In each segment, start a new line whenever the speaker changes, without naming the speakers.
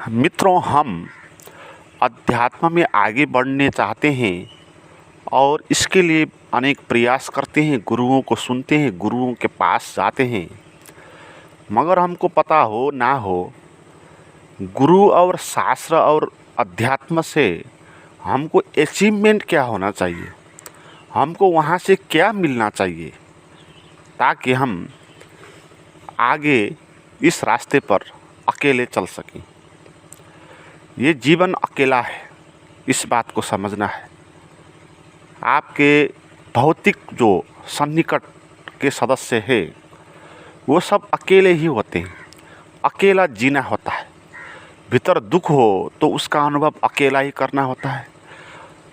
मित्रों, हम अध्यात्म में आगे बढ़ने चाहते हैं और इसके लिए अनेक प्रयास करते हैं, गुरुओं को सुनते हैं, गुरुओं के पास जाते हैं। मगर हमको पता हो ना हो, गुरु और शास्त्र और अध्यात्म से हमको अचीवमेंट क्या होना चाहिए, हमको वहाँ से क्या मिलना चाहिए, ताकि हम आगे इस रास्ते पर अकेले चल सकें। ये जीवन अकेला है, इस बात को समझना है। आपके भौतिक जो सन्निकट के सदस्य है वो सब अकेले ही होते हैं। अकेला जीना होता है। भीतर दुख हो तो उसका अनुभव अकेला ही करना होता है,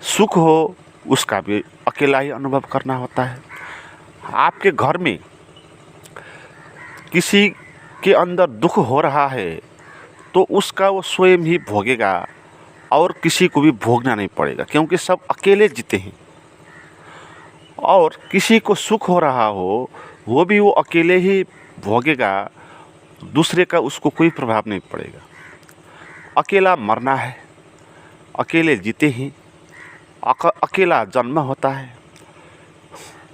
सुख हो उसका भी अकेला ही अनुभव करना होता है। आपके घर में किसी के अंदर दुख हो रहा है तो उसका वो स्वयं ही भोगेगा और किसी को भी भोगना नहीं पड़ेगा, क्योंकि सब अकेले जीते हैं। और किसी को सुख हो रहा हो वो भी वो अकेले ही भोगेगा, दूसरे का उसको कोई प्रभाव नहीं पड़ेगा। अकेला मरना है, अकेले जीते हैं, अकेला जन्म होता है।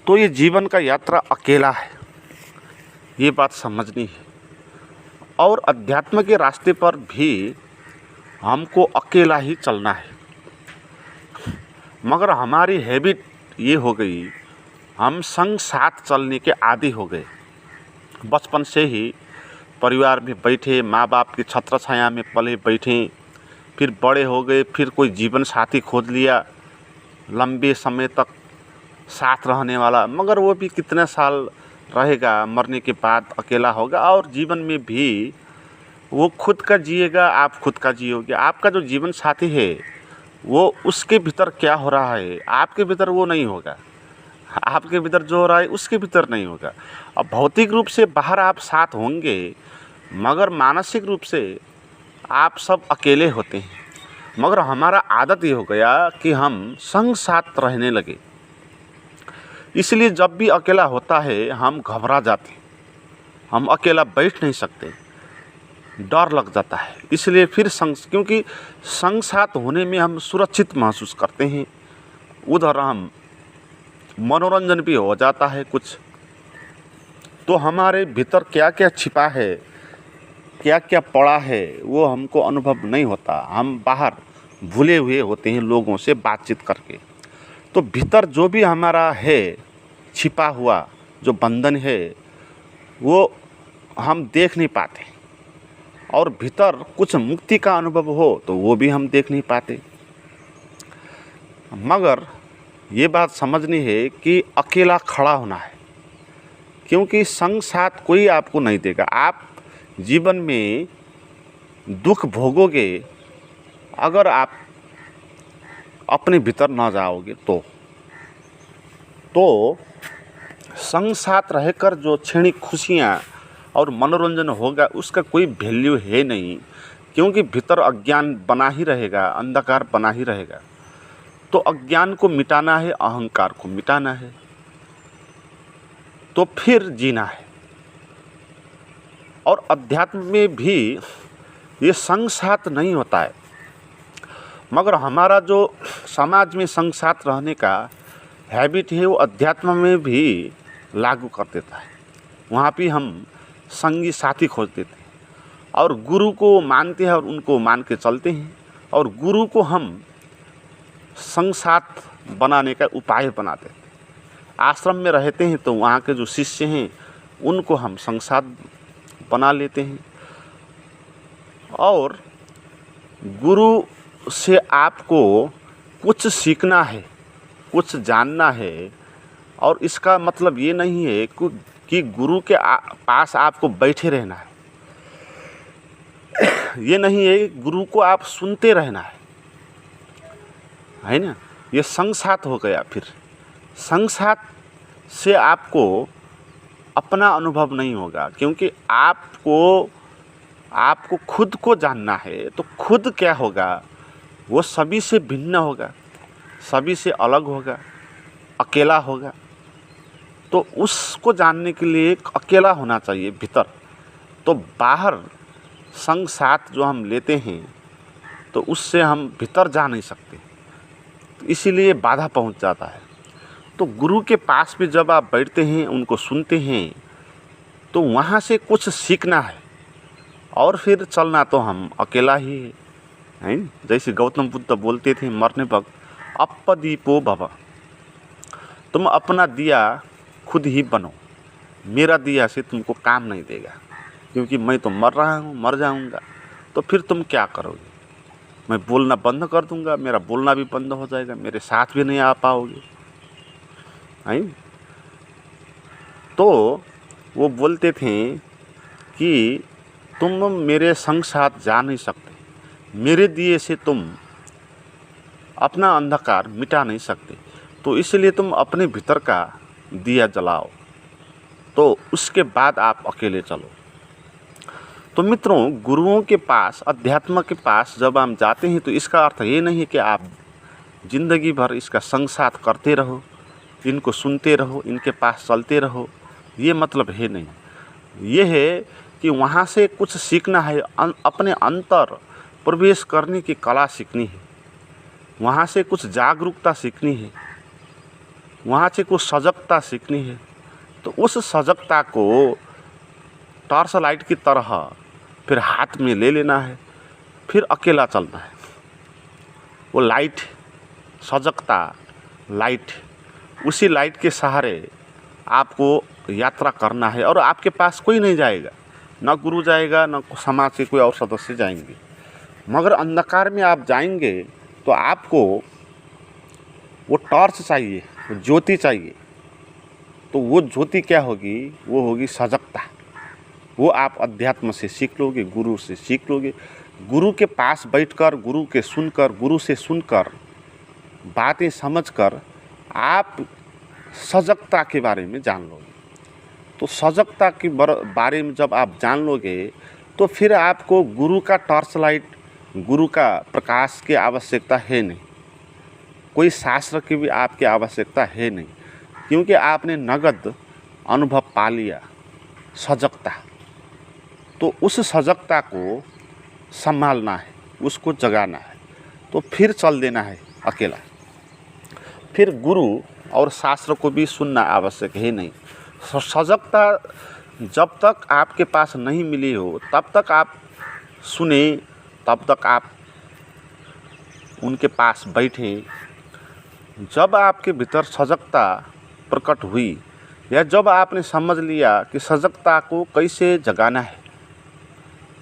तो ये जीवन का यात्रा अकेला है, ये बात समझनी है। और अध्यात्म के रास्ते पर भी हमको अकेला ही चलना है। मगर हमारी हैबिट ये हो गई, हम संग साथ चलने के आदी हो गए। बचपन से ही परिवार में बैठे, माँ बाप की छत्र छाया में पले बैठे, फिर बड़े हो गए, फिर कोई जीवन साथी खोज लिया, लंबे समय तक साथ रहने वाला। मगर वो भी कितने साल रहेगा, मरने के बाद अकेला होगा। और जीवन में भी वो खुद का जिएगा, आप खुद का जियोगे। आपका जो जीवन साथी है वो उसके भीतर क्या हो रहा है, आपके भीतर वो नहीं होगा। आपके भीतर जो हो रहा है उसके भीतर नहीं होगा। अब भौतिक रूप से बाहर आप साथ होंगे, मगर मानसिक रूप से आप सब अकेले होते हैं। मगर हमारा आदत ये हो गया कि हम संग साथ रहने लगे, इसलिए जब भी अकेला होता है हम घबरा जाते हैं, हम अकेला बैठ नहीं सकते, डर लग जाता है। इसलिए फिर क्योंकि संग साथ होने में हम सुरक्षित महसूस करते हैं, उधर हम मनोरंजन भी हो जाता है कुछ। तो हमारे भीतर क्या क्या छिपा है, क्या क्या पड़ा है, वो हमको अनुभव नहीं होता। हम बाहर भूले हुए होते हैं लोगों से बातचीत करके। तो भीतर जो भी हमारा है छिपा हुआ, जो बंधन है, वो हम देख नहीं पाते। और भीतर कुछ मुक्ति का अनुभव हो तो वो भी हम देख नहीं पाते। मगर ये बात समझनी है कि अकेला खड़ा होना है, क्योंकि संग साथ कोई आपको नहीं देगा। आप जीवन में दुख भोगोगे अगर आप अपने भीतर ना जाओगे तो संग साथ रहकर जो क्षणिक खुशियाँ और मनोरंजन होगा उसका कोई वैल्यू है नहीं, क्योंकि भीतर अज्ञान बना ही रहेगा, अंधकार बना ही रहेगा। तो अज्ञान को मिटाना है, अहंकार को मिटाना है, तो फिर जीना है। और अध्यात्म में भी ये संग साथ नहीं होता है, मगर हमारा जो समाज में संग साथ रहने का हैबिट है वो अध्यात्म में भी लागू कर देता है। वहाँ भी हम संगी साथी खोज देते हैं और गुरु को मानते हैं और उनको मान के चलते हैं, और गुरु को हम संग साथ बनाने का उपाय बनाते हैं। आश्रम में रहते हैं तो वहाँ के जो शिष्य हैं उनको हम संग साथ बना लेते हैं। और गुरु से आपको कुछ सीखना है, कुछ जानना है। और इसका मतलब ये नहीं है कि गुरु के पास आपको बैठे रहना है, ये नहीं है गुरु को आप सुनते रहना है ना। ये संग साथ हो गया। फिर संग साथ से आपको अपना अनुभव नहीं होगा, क्योंकि आपको खुद को जानना है। तो खुद क्या होगा, वो सभी से भिन्न होगा, सभी से अलग होगा, अकेला होगा। तो उसको जानने के लिए अकेला होना चाहिए भीतर। तो बाहर संग साथ जो हम लेते हैं तो उससे हम भीतर जा नहीं सकते, तो इसीलिए बाधा पहुंच जाता है। तो गुरु के पास भी जब आप बैठते हैं, उनको सुनते हैं, तो वहाँ से कुछ सीखना है और फिर चलना तो हम अकेला ही है। जैसे गौतम बुद्ध बोलते थे मरने वक्त, अपदीपो भव, तुम अपना दिया खुद ही बनो, मेरा दिया से तुमको काम नहीं देगा, क्योंकि मैं तो मर रहा हूँ, मर जाऊँगा। तो फिर तुम क्या करोगे? मैं बोलना बंद कर दूँगा, मेरा बोलना भी बंद हो जाएगा, मेरे साथ भी नहीं आ पाओगे, है। तो वो बोलते थे कि तुम मेरे संग साथ जा नहीं सकते, मेरे दिए से तुम अपना अंधकार मिटा नहीं सकते, तो इसलिए तुम अपने भीतर का दिया जलाओ, तो उसके बाद आप अकेले चलो। तो मित्रों, गुरुओं के पास, अध्यात्म के पास जब हम जाते हैं तो इसका अर्थ ये नहीं है कि आप ज़िंदगी भर इसका संग साथ करते रहो, इनको सुनते रहो, इनके पास चलते रहो, ये मतलब है नहीं। ये है कि वहाँ से कुछ सीखना है, अपने अंतर प्रवेश करने की कला सीखनी है, वहाँ से कुछ जागरूकता सीखनी है, वहाँ से कुछ सजगता सीखनी है। तो उस सजगता को टॉर्च लाइट की तरह फिर हाथ में ले लेना है, फिर अकेला चलना है। वो लाइट, सजगता, लाइट, उसी लाइट के सहारे आपको यात्रा करना है। और आपके पास कोई नहीं जाएगा, न गुरु जाएगा, न समाज के कोई और सदस्य जाएंगे, मगर अंधकार में आप जाएंगे तो आपको वो टॉर्च चाहिए, वो ज्योति चाहिए। तो वो ज्योति क्या होगी? वो होगी सजगता। वो आप अध्यात्म से सीख लोगे, गुरु से सीख लोगे। गुरु के पास बैठकर, गुरु के सुनकर, गुरु से सुनकर, बातें समझकर आप सजगता के बारे में जान लोगे। तो सजगता के बारे में जब आप जान लोगे तो फिर आपको गुरु का टॉर्च लाइट, गुरु का प्रकाश की आवश्यकता है नहीं, कोई शास्त्र की भी आपकी आवश्यकता है नहीं, क्योंकि आपने नगद अनुभव पा लिया सजगता। तो उस सजगता को संभालना है, उसको जगाना है, तो फिर चल देना है अकेला। फिर गुरु और शास्त्र को भी सुनना आवश्यक है नहीं। सजगता जब तक आपके पास नहीं मिली हो तब तक आप सुने, तब तक आप उनके पास बैठे। जब आपके भीतर सजगता प्रकट हुई, या जब आपने समझ लिया कि सजगता को कैसे जगाना है,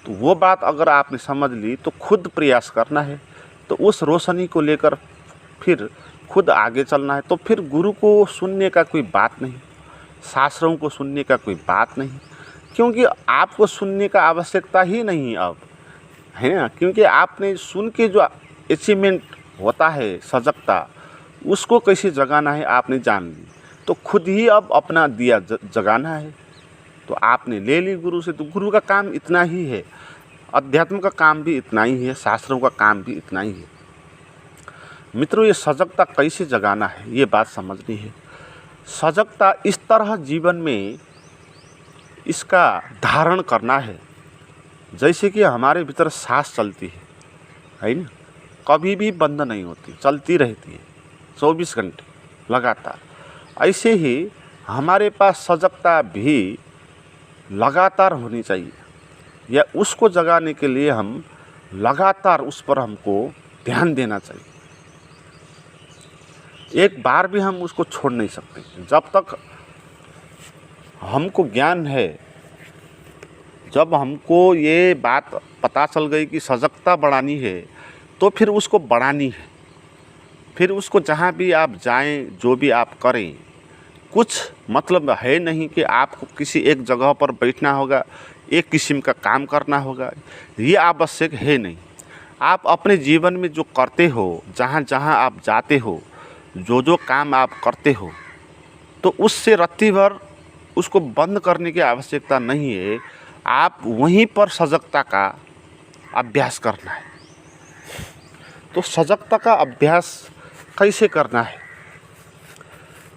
तो वो बात अगर आपने समझ ली तो खुद प्रयास करना है। तो उस रोशनी को लेकर फिर खुद आगे चलना है। तो फिर गुरु को सुनने का कोई बात नहीं, शास्त्रों को सुनने का कोई बात नहीं, क्योंकि आपको सुनने का आवश्यकता ही नहीं अब, है ना। क्योंकि आपने सुन के जो अचीवमेंट होता है सजगता, उसको कैसे जगाना है आपने जान ली। तो खुद ही अब अपना दिया जगाना है। तो आपने ले ली गुरु से, तो गुरु का काम इतना ही है, अध्यात्म का काम भी इतना ही है, शास्त्रों का काम भी इतना ही है। मित्रों, ये सजगता कैसे जगाना है, ये बात समझनी है। सजगता इस तरह जीवन में इसका धारण करना है जैसे कि हमारे भीतर सांस चलती है ना, कभी भी बंद नहीं होती, चलती रहती है 24 घंटे लगातार। ऐसे ही हमारे पास सजगता भी लगातार होनी चाहिए, या उसको जगाने के लिए हम लगातार उस पर हमको ध्यान देना चाहिए। एक बार भी हम उसको छोड़ नहीं सकते। जब तक हमको ज्ञान है, जब हमको ये बात पता चल गई कि सजगता बढ़ानी है, तो फिर उसको बढ़ानी है। फिर उसको जहाँ भी आप जाएं, जो भी आप करें, कुछ मतलब है नहीं कि आपको किसी एक जगह पर बैठना होगा, एक किस्म का काम करना होगा, ये आवश्यक है नहीं। आप अपने जीवन में जो करते हो, जहाँ जहाँ आप जाते हो, जो जो काम आप करते हो, तो उससे रत्ती भर उसको बंद करने की आवश्यकता नहीं है। आप वहीं पर सजगता का अभ्यास करना है। तो सजगता का अभ्यास कैसे करना है?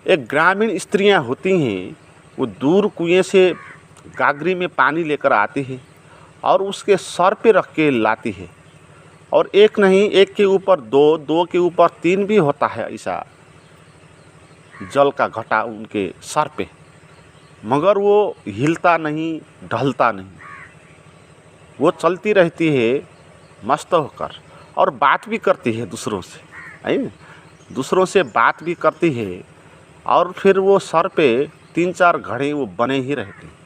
एक ग्रामीण स्त्रियां होती हैं, वो दूर कुएं से गागरी में पानी लेकर आती हैं और उसके सर पे रख के लाती है। और एक नहीं, एक के ऊपर दो, दो के ऊपर तीन भी होता है ऐसा जल का घटा उनके सर पे, मगर वो हिलता नहीं, ढलता नहीं, वो चलती रहती है मस्त होकर, और बात भी करती है दूसरों से, है ना, दूसरों से बात भी करती है। और फिर वो सर पे 3-4 घड़े वो बने ही रहते हैं।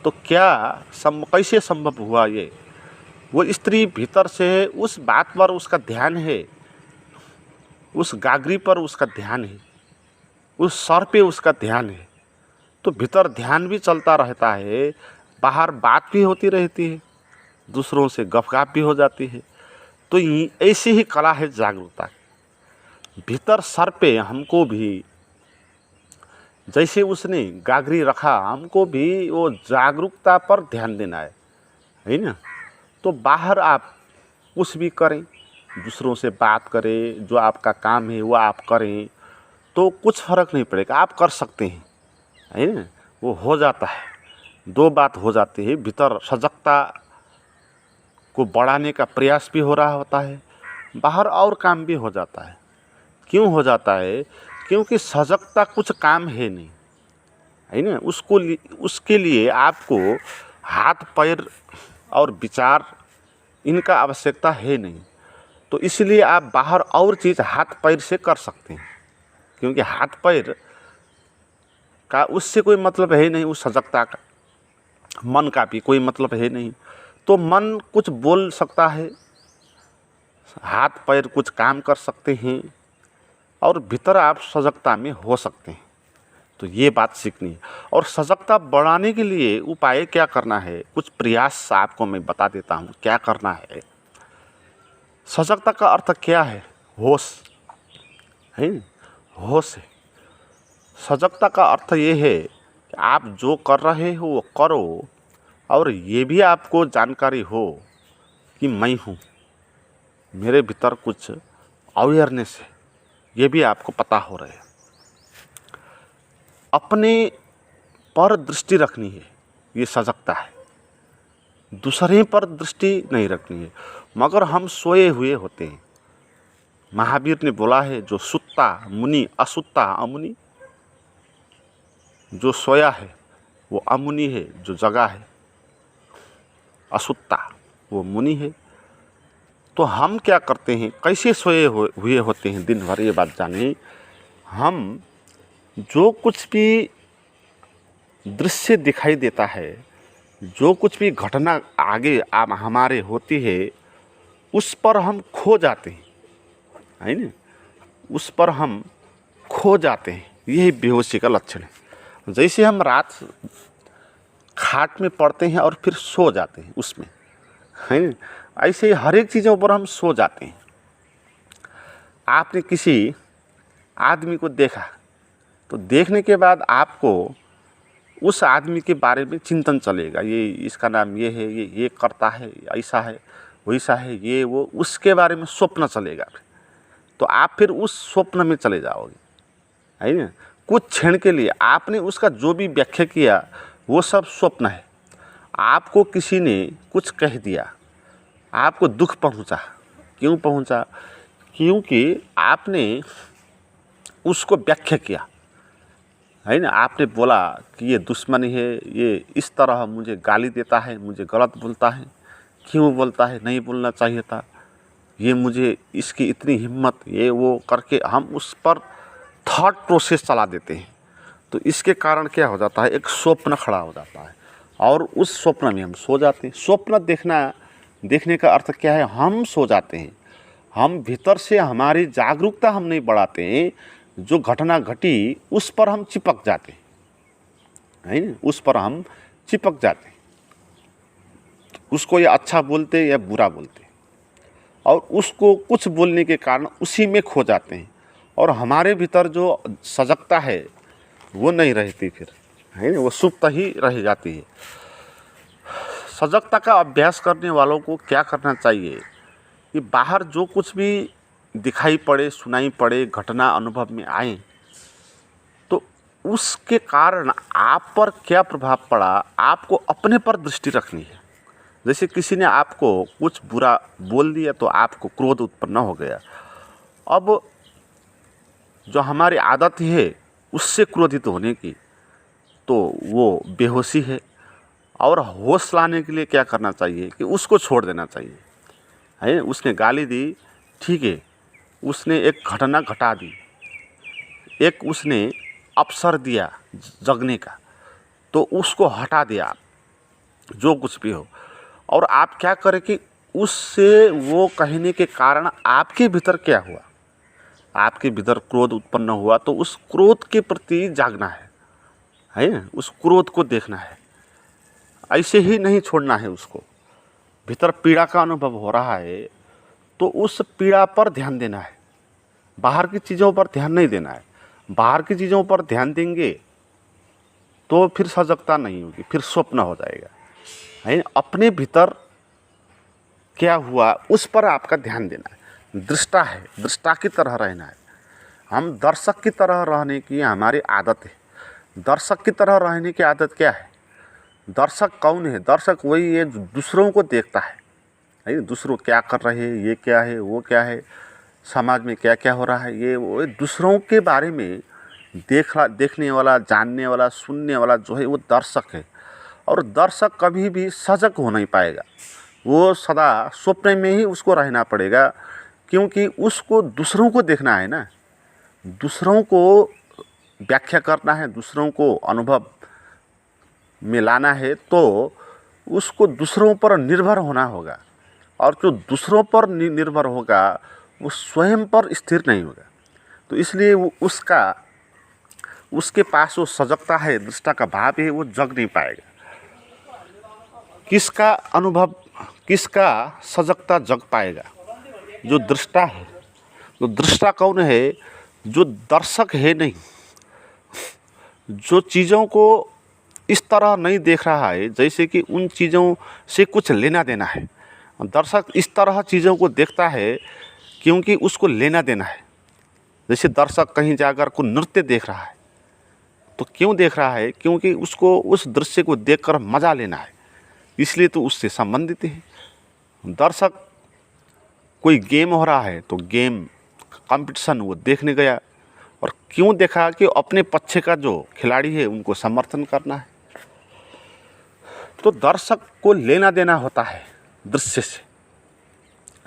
तो कैसे संभव हुआ ये? वो स्त्री भीतर से उस बात पर उसका ध्यान है, उस गागरी पर उसका ध्यान है, उस सर पे उसका ध्यान है, तो भीतर ध्यान भी चलता रहता है, बाहर बात भी होती रहती है, दूसरों से गपगाप भी हो जाती है। तो ऐसी ही कला है जागरूकता की। भीतर सर पे हमको भी, जैसे उसने गागरी रखा, हमको भी वो जागरूकता पर ध्यान देना है ना। तो बाहर आप कुछ भी करें, दूसरों से बात करें, जो आपका काम है वो आप करें, तो कुछ फ़र्क नहीं पड़ेगा, आप कर सकते हैं, है ना। वो हो जाता है, दो बात हो जाती है, भीतर सजगता को बढ़ाने का प्रयास भी हो रहा होता है, बाहर और काम भी हो जाता है। क्यों हो जाता है? क्योंकि सजगता कुछ काम है नहीं, है ना। उसके लिए आपको हाथ पैर और विचार इनका आवश्यकता है नहीं। तो इसलिए आप बाहर और चीज़ हाथ पैर से कर सकते हैं, क्योंकि हाथ पैर का उससे कोई मतलब है नहीं, उस सजगता का। मन का भी कोई मतलब है नहीं। तो मन कुछ बोल सकता है, हाथ पैर कुछ काम कर सकते हैं, और भीतर आप सजगता में हो सकते हैं। तो ये बात सीखनी है। और सजगता बढ़ाने के लिए उपाय क्या करना है, कुछ प्रयास आपको मैं बता देता हूँ क्या करना है। सजगता का अर्थ क्या है? होश है, होश है। सजगता का अर्थ ये है कि आप जो कर रहे हो वो करो, और ये भी आपको जानकारी हो कि मैं हूँ, मेरे भीतर कुछ अवेयरनेस है, ये भी आपको पता हो रहा है। अपने पर दृष्टि रखनी है, ये सजगता है। दूसरे पर दृष्टि नहीं रखनी है। मगर हम सोए हुए होते हैं। महावीर ने बोला है, जो सुत्ता मुनि असुत्ता अमुनि। जो सोया है वो अमुनि है, जो जगा है असुत्ता वो मुनि है। तो हम क्या करते हैं, कैसे सोए हुए होते हैं दिन भर, ये बात जाने। हम जो कुछ भी दृश्य दिखाई देता है, जो कुछ भी घटना आगे हमारे होती है, उस पर हम खो जाते हैं, है ना। उस पर हम खो जाते हैं, यही बेहोशी का लक्षण है। जैसे हम रात खाट में पड़ते हैं और फिर सो जाते हैं उसमें, है ना, ऐसे ही हर एक चीज़ों पर हम सो जाते हैं। आपने किसी आदमी को देखा, तो देखने के बाद आपको उस आदमी के बारे में चिंतन चलेगा, ये इसका नाम ये है, ये करता है, ऐसा है, वैसा है, ये वो, उसके बारे में स्वप्न चलेगा। तो आप फिर उस स्वप्न में चले जाओगे, है ना। कुछ क्षण के लिए आपने उसका जो भी व्याख्या किया वो सब स्वप्न है। आपको किसी ने कुछ कह दिया, आपको दुख पहुंचा, क्यों पहुंचा? क्योंकि आपने उसको व्याख्या किया, है ना। आपने बोला कि ये दुश्मनी है, ये इस तरह मुझे गाली देता है, मुझे गलत बोलता है, क्यों बोलता है, नहीं बोलना चाहिए था, ये मुझे, इसकी इतनी हिम्मत, ये वो करके हम उस पर थॉट प्रोसेस चला देते हैं। तो इसके कारण क्या हो जाता है, एक स्वप्न खड़ा हो जाता है, और उस स्वप्न में हम सो जाते हैं। स्वप्न देखने का अर्थ क्या है, हम सो जाते हैं। हम भीतर से हमारी जागरूकता हम नहीं बढ़ाते हैं, जो घटना घटी उस पर हम चिपक जाते हैं, है ना, उस पर हम चिपक जाते हैं। उसको या अच्छा बोलते या बुरा बोलते, और उसको कुछ बोलने के कारण उसी में खो जाते हैं, और हमारे भीतर जो सजगता है वो नहीं रहती फिर, है ना, वो सुप्त ही रह जाती है। सजगता का अभ्यास करने वालों को क्या करना चाहिए कि बाहर जो कुछ भी दिखाई पड़े, सुनाई पड़े, घटना अनुभव में आए, तो उसके कारण आप पर क्या प्रभाव पड़ा, आपको अपने पर दृष्टि रखनी है। जैसे किसी ने आपको कुछ बुरा बोल दिया तो आपको क्रोध उत्पन्न हो गया। अब जो हमारी आदत है उससे क्रोधित होने की, तो वो बेहोशी है। और होश लाने के लिए क्या करना चाहिए कि उसको छोड़ देना चाहिए, है। उसने गाली दी, ठीक है, उसने एक घटना घटा दी, एक उसने अवसर दिया जगने का, तो उसको हटा दिया आप, जो कुछ भी हो। और आप क्या करें कि उससे वो कहने के कारण आपके भीतर क्या हुआ, आपके भीतर क्रोध उत्पन्न हुआ, तो उस क्रोध के प्रति जागना है, उस क्रोध को देखना है, ऐसे ही नहीं छोड़ना है उसको। भीतर पीड़ा का अनुभव हो रहा है तो उस पीड़ा पर ध्यान देना है, बाहर की चीज़ों पर ध्यान नहीं देना है। बाहर की चीज़ों पर ध्यान देंगे तो फिर सजगता नहीं होगी, फिर स्वप्न हो जाएगा, है। अपने भीतर क्या हुआ उस पर आपका ध्यान देना है। दृष्टा है, दृष्टा की तरह रहना है। हम दर्शक की तरह रहने की हमारी आदत है। दर्शक की तरह रहने की आदत क्या है? दर्शक कौन है? दर्शक वही है जो दूसरों को देखता है, दूसरों क्या कर रहे हैं, ये क्या है, वो क्या है, समाज में क्या क्या हो रहा है, ये वो दूसरों के बारे में देखने वाला, जानने वाला, सुनने वाला जो है वो दर्शक है। और दर्शक कभी भी सजग हो नहीं पाएगा, वो सदा स्वप्न में ही उसको रहना पड़ेगा, क्योंकि उसको दूसरों को देखना है ना, दूसरों को व्याख्या करना है, दूसरों को अनुभव में लाना है, तो उसको दूसरों पर निर्भर होना होगा। और जो दूसरों पर निर्भर होगा वो स्वयं पर स्थिर नहीं होगा। तो इसलिए वो उसके पास वो सजगता है, दृष्टा का भाव है, वो जग नहीं पाएगा। किसका अनुभव, किसका सजगता जग पाएगा? जो दृष्टा है। तो दृष्टा कौन है? जो दर्शक है नहीं, जो चीज़ों को इस तरह नहीं देख रहा है जैसे कि उन चीज़ों से कुछ लेना देना है। दर्शक इस तरह चीज़ों को देखता है क्योंकि उसको लेना देना है। जैसे दर्शक कहीं जाकर को नृत्य देख रहा है तो क्यों देख रहा है? क्योंकि उसको उस दृश्य को देखकर मज़ा लेना है, इसलिए तो उससे संबंधित है। दर्शक कोई गेम हो रहा है तो गेम कंपटीशन वो देखने गया, और क्यों देखा? कि अपने पक्ष का जो खिलाड़ी है उनको समर्थन करना है। तो दर्शक को लेना देना होता है दृश्य से,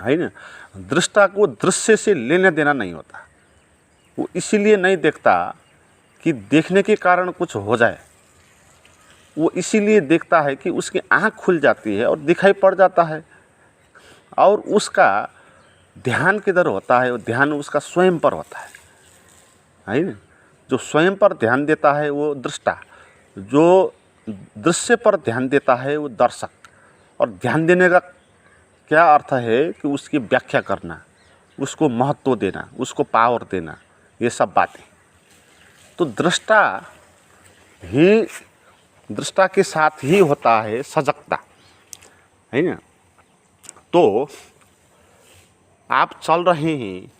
है ना। दृष्टा को दृश्य से लेना देना नहीं होता। वो इसीलिए नहीं देखता कि देखने के कारण कुछ हो जाए, वो इसीलिए देखता है कि उसकी आँख खुल जाती है और दिखाई पड़ जाता है, और उसका ध्यान किधर होता है? वो ध्यान उसका स्वयं पर होता है ना। जो स्वयं पर ध्यान देता है वो दृष्टा, जो दृश्य पर ध्यान देता है वो दर्शक। और ध्यान देने का क्या अर्थ है? कि उसकी व्याख्या करना, उसको महत्व देना, उसको पावर देना, ये सब बातें। तो दृष्टा के साथ ही होता है सजगता, है ना। तो आप चल रहे हैं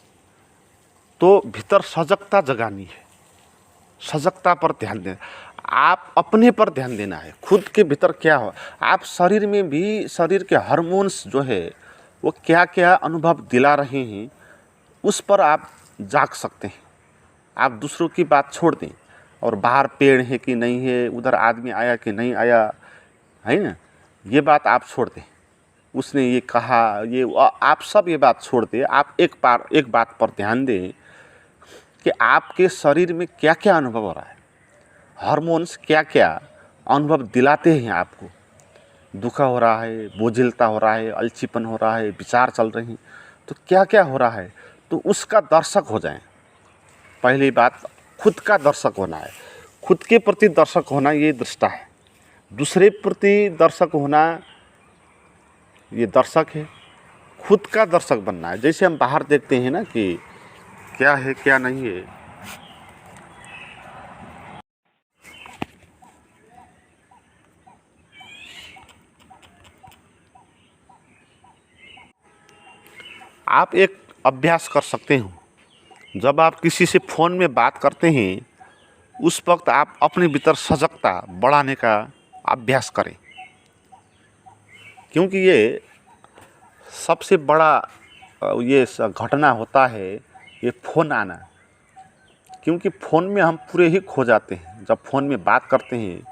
तो भीतर सजगता जगानी है, सजगता पर ध्यान देना। आप अपने पर ध्यान देना है, खुद के भीतर क्या हो। आप शरीर में भी, शरीर के हार्मोन्स जो है वो क्या क्या अनुभव दिला रहे हैं उस पर आप जाग सकते हैं। आप दूसरों की बात छोड़ दें, और बाहर पेड़ है कि नहीं है, उधर आदमी आया कि नहीं आया, है ना, ये बात आप छोड़ दें। उसने ये कहा, ये आप सब ये बात छोड़ दें। आप एक बात पर ध्यान दें कि आपके शरीर में क्या क्या अनुभव हो रहा है, हार्मोन्स क्या क्या अनुभव दिलाते हैं आपको। दुख हो रहा है, बोझिलता हो रहा है, अलसीपन हो रहा है, विचार चल रहे हैं, तो क्या क्या हो रहा है, तो उसका दर्शक हो जाएं। पहली बात खुद का दर्शक होना है, खुद के प्रति दर्शक होना ये दृष्टा है। दूसरे प्रति दर्शक होना ये दर्शक है। खुद का दर्शक बनना है। जैसे हम बाहर देखते हैं ना कि क्या है क्या नहीं है, आप एक अभ्यास कर सकते हो। जब आप किसी से फ़ोन में बात करते हैं उस वक्त आप अपने भीतर सजगता बढ़ाने का अभ्यास करें। क्योंकि ये सबसे बड़ा ये घटना होता है ये फ़ोन आना। क्योंकि फ़ोन में हम पूरे ही खो जाते हैं जब फ़ोन में बात करते हैं,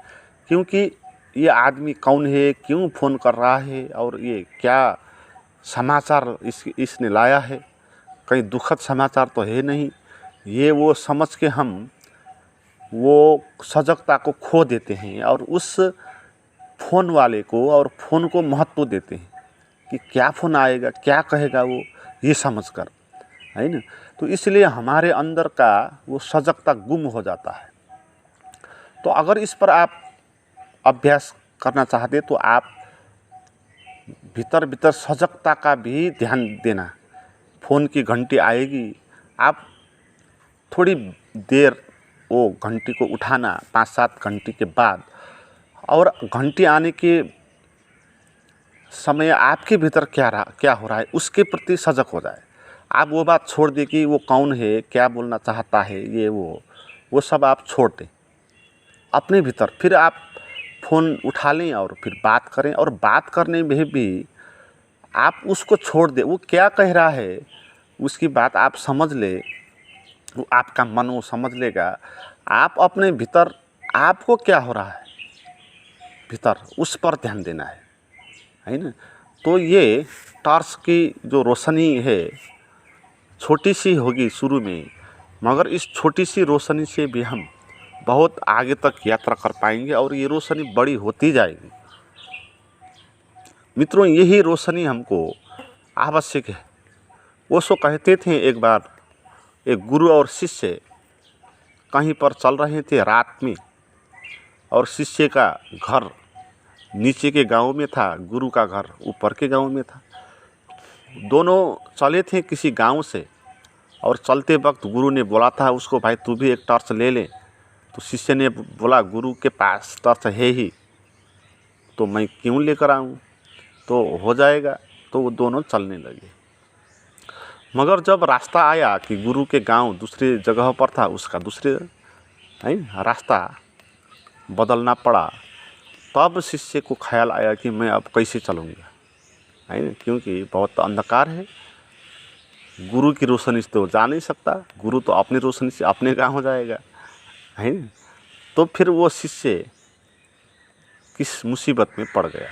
क्योंकि ये आदमी कौन है, क्यों फ़ोन कर रहा है और ये क्या समाचार इसने लाया है, कहीं दुखद समाचार तो है नहीं। ये वो समझ के हम वो सजगता को खो देते हैं और उस फ़ोन वाले को और फ़ोन को महत्व देते हैं कि क्या फ़ोन आएगा, क्या कहेगा वो, ये समझकर, है ना। तो इसलिए हमारे अंदर का वो सजगता गुम हो जाता है। तो अगर इस पर आप अभ्यास करना चाहते तो आप भीतर भीतर सजगता का भी ध्यान देना। फ़ोन की घंटी आएगी, आप थोड़ी देर वो घंटी को उठाना 5-7 घंटी के बाद, और घंटी आने के समय आपके भीतर क्या हो रहा है उसके प्रति सजग हो जाए। आप वो बात छोड़ दें कि वो कौन है, क्या बोलना चाहता है, ये वो सब आप छोड़ दें अपने भीतर। फिर आप फ़ोन उठा लें और फिर बात करें, और बात करने में भी आप उसको छोड़ दें, वो क्या कह रहा है उसकी बात आप समझ ले, वो आपका मन वो समझ लेगा। आप अपने भीतर आपको क्या हो रहा है भीतर, उस पर ध्यान देना है ना। तो ये टॉर्च की जो रोशनी है छोटी सी होगी शुरू में, मगर इस छोटी सी रोशनी से भी हम बहुत आगे तक यात्रा कर पाएंगे और ये रोशनी बड़ी होती जाएगी। मित्रों, यही रोशनी हमको आवश्यक है। वो सो कहते थे, एक बार एक गुरु और शिष्य कहीं पर चल रहे थे रात में, और शिष्य का घर नीचे के गांव में था, गुरु का घर ऊपर के गांव में था। दोनों चले थे किसी गांव से, और चलते वक्त गुरु ने बोला था उसको, भाई तू भी एक टॉर्च ले ले। तो शिष्य ने बोला, गुरु के पास टॉर्च है ही तो मैं क्यों लेकर आऊँ, तो हो जाएगा। तो वो दोनों चलने लगे। मगर जब रास्ता आया कि गुरु के गांव दूसरी जगह पर था, उसका दूसरे रास्ता बदलना पड़ा, तब शिष्य को ख्याल आया कि मैं अब कैसे चलूँगा, है ना, क्योंकि बहुत अंधकार है। गुरु की रोशनी से तो जा नहीं सकता, गुरु तो अपनी रोशनी से अपने गाँव जाएगा, है ना। तो फिर वो शिष्य किस मुसीबत में पड़ गया।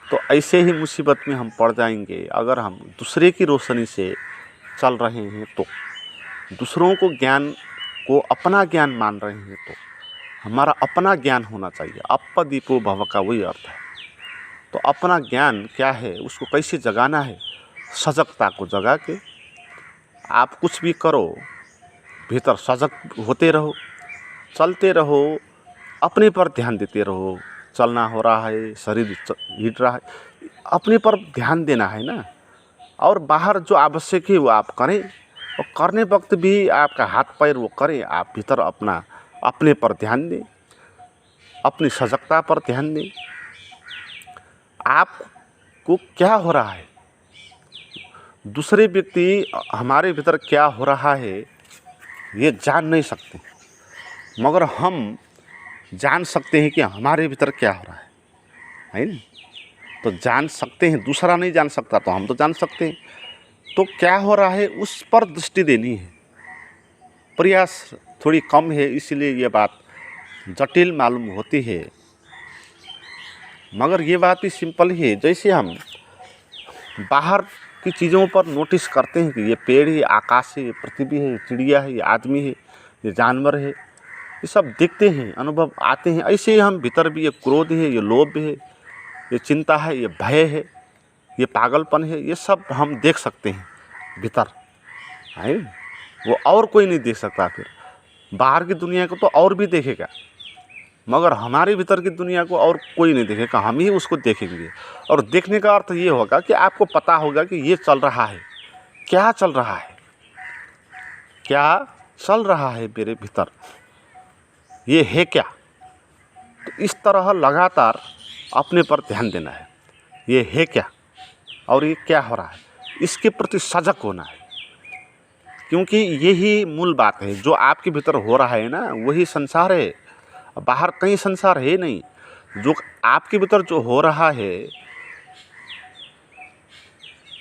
तो ऐसे ही मुसीबत में हम पड़ जाएंगे अगर हम दूसरे की रोशनी से चल रहे हैं, तो दूसरों को ज्ञान को अपना ज्ञान मान रहे हैं, तो हमारा अपना ज्ञान होना चाहिए। अपदीपो भव का वही अर्थ है। तो अपना ज्ञान क्या है, उसको कैसे जगाना है, सजगता को जगा के आप कुछ भी करो, भीतर सजग होते रहो, चलते रहो, अपने पर ध्यान देते रहो। चलना हो रहा है, शरीर हिट रहा है, अपने पर ध्यान देना है ना। और बाहर जो आवश्यक है वो आप करें, और करने वक्त भी आपका हाथ पैर वो करें, आप भीतर अपने पर ध्यान दें, अपनी सजगता पर ध्यान दें। आपको क्या हो रहा है, दूसरे व्यक्ति हमारे भीतर क्या हो रहा है ये जान नहीं सकते, मगर हम जान सकते हैं कि हमारे भीतर क्या हो रहा है ना। तो जान सकते हैं, दूसरा नहीं जान सकता तो हम तो जान सकते हैं। तो क्या हो रहा है उस पर दृष्टि देनी है। प्रयास थोड़ी कम है, इसलिए ये बात जटिल मालूम होती है, मगर ये बात भी सिंपल ही है। जैसे हम बाहर की चीज़ों पर नोटिस करते हैं कि ये पेड़ है, आकाश है, ये पृथ्वी है, चिड़िया है, ये आदमी है, ये जानवर है, ये सब देखते हैं, अनुभव आते हैं। ऐसे ही हम भीतर भी ये क्रोध है, ये लोभ है, ये चिंता है, ये भय है, ये पागलपन है, ये सब हम देख सकते हैं भीतर, है। वो और कोई नहीं देख सकता। फिर बाहर की दुनिया को तो और भी देखेगा, मगर हमारे भीतर की दुनिया को और कोई नहीं देखेगा, हम ही उसको देखेंगे। और देखने का अर्थ ये होगा कि आपको पता होगा कि ये चल रहा है, क्या चल रहा है, क्या चल रहा है मेरे भीतर, ये है क्या। तो इस तरह लगातार अपने पर ध्यान देना है, ये है क्या और ये क्या हो रहा है, इसके प्रति सजग होना है। क्योंकि यही मूल बात है, जो आपके भीतर हो रहा है ना, वही संसार है, बाहर कहीं संसार है नहीं। जो आपके भीतर जो हो रहा है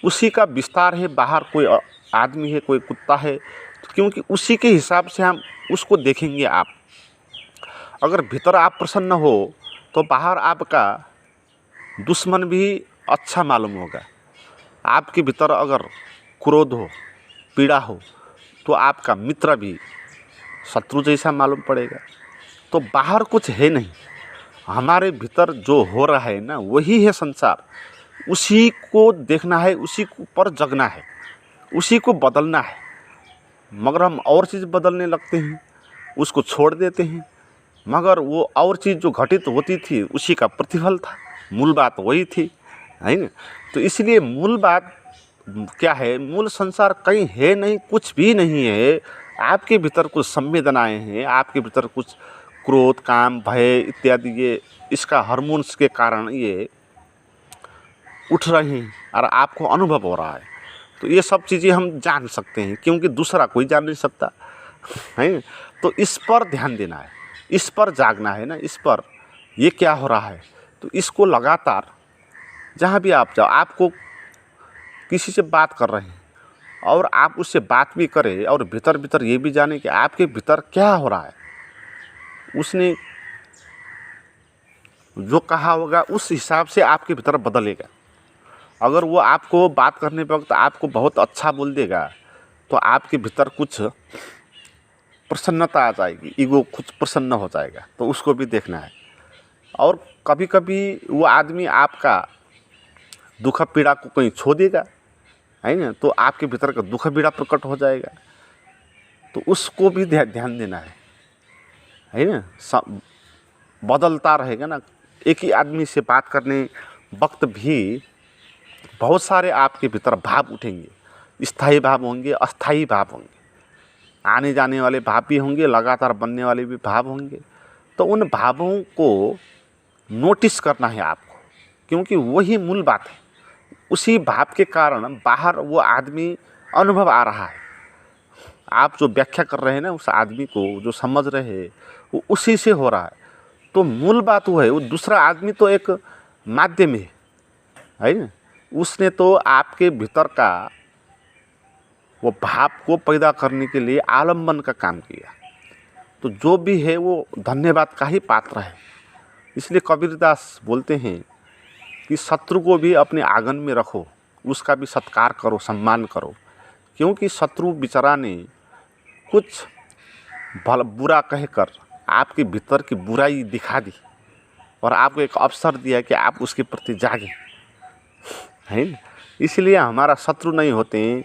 उसी का विस्तार है। बाहर कोई आदमी है, कोई कुत्ता है, क्योंकि उसी के हिसाब से हम उसको देखेंगे। आप अगर भीतर आप प्रसन्न हो तो बाहर आपका दुश्मन भी अच्छा मालूम होगा। आपके भीतर अगर क्रोध हो, पीड़ा हो, तो आपका मित्र भी शत्रु जैसा मालूम पड़ेगा। तो बाहर कुछ है नहीं, हमारे भीतर जो हो रहा है ना, वही है संसार। उसी को देखना है, उसी पर जगना है, उसी को बदलना है। मगर हम और चीज़ बदलने लगते हैं, उसको छोड़ देते हैं। मगर वो और चीज़ जो घटित होती थी उसी का प्रतिफल था, मूल बात वही थी, है ना। तो इसलिए मूल बात क्या है, मूल संसार कहीं है नहीं, कुछ भी नहीं है। आपके भीतर कुछ संवेदनाएं हैं, आपके भीतर कुछ क्रोध, काम, भय इत्यादि, ये इसका हार्मोन्स के कारण ये उठ रहे हैं और आपको अनुभव हो रहा है। तो ये सब चीज़ें हम जान सकते हैं, क्योंकि दूसरा कोई जान नहीं सकता है। तो इस पर ध्यान देना है, इस पर जागना है ना, इस पर ये क्या हो रहा है। तो इसको लगातार जहाँ भी आप जाओ, आपको किसी से बात कर रहे हैं और आप उससे बात भी करें और भीतर भीतर ये भी जाने कि आपके भीतर क्या हो रहा है। उसने जो कहा होगा उस हिसाब से आपके भीतर बदलेगा। अगर वो आपको बात करने पे वक्त आपको बहुत अच्छा बोल देगा तो आपके भीतर कुछ प्रसन्नता आ जाएगी, ईगो कुछ प्रसन्न हो जाएगा, तो उसको भी देखना है। और कभी कभी वो आदमी आपका दुख पीड़ा को कहीं छो देगा, है ना, तो आपके भीतर का दुख पीड़ा प्रकट हो जाएगा। तो उसको भी ध्यान देना है ना। बदलता रहेगा ना। एक ही आदमी से बात करने वक्त भी बहुत सारे आपके भीतर भाव उठेंगे, स्थायी भाव होंगे, अस्थायी भाव होंगे, आने जाने वाले भाव भी होंगे, लगातार बनने वाले भी भाव होंगे। तो उन भावों को नोटिस करना है आपको, क्योंकि वही मूल बात है। उसी भाव के कारण बाहर वो आदमी अनुभव आ रहा है। आप जो व्याख्या कर रहे हैं ना, उस आदमी को जो समझ रहे हैं वो उसी से हो रहा है। तो मूल बात वो है, वो दूसरा आदमी तो एक माध्यम है ना। उसने तो आपके भीतर का वो भाव को पैदा करने के लिए आलम्बन का काम किया। तो जो भी है वो धन्यवाद का ही पात्र है। इसलिए कबीरदास बोलते हैं कि शत्रु को भी अपने आंगन में रखो, उसका भी सत्कार करो, सम्मान करो। क्योंकि शत्रु बेचारा ने कुछ बुरा कहकर आपके भीतर की बुराई दिखा दी और आपको एक अवसर दिया कि आप उसके प्रति जागें, है ना। इसलिए हमारा शत्रु नहीं होते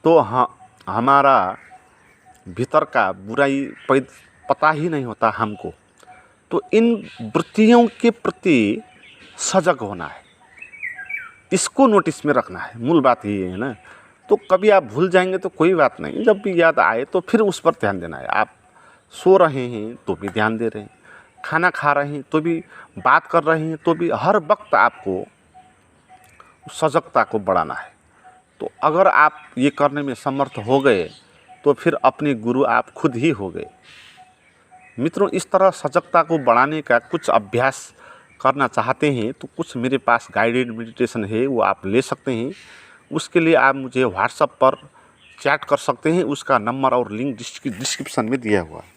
तो हमारा भीतर का बुराई पता ही नहीं होता हमको। तो इन वृत्तियों के प्रति सजग होना है, इसको नोटिस में रखना है। मूल बात ये है ना। तो कभी आप भूल जाएंगे तो कोई बात नहीं, जब भी याद आए तो फिर उस पर ध्यान देना है। आप सो रहे हैं तो भी ध्यान दे रहे हैं, खाना खा रहे हैं तो भी, बात कर रहे हैं तो भी, हर वक्त आपको सजगता को बढ़ाना है। तो अगर आप ये करने में समर्थ हो गए तो फिर अपने गुरु आप खुद ही हो गए। मित्रों, इस तरह सजगता को बढ़ाने का कुछ अभ्यास करना चाहते हैं तो कुछ मेरे पास गाइडेड मेडिटेशन है, वो आप ले सकते हैं। उसके लिए आप मुझे व्हाट्सएप पर चैट कर सकते हैं, उसका नंबर और लिंक डिस्क्रिप्शन में दिया हुआ है।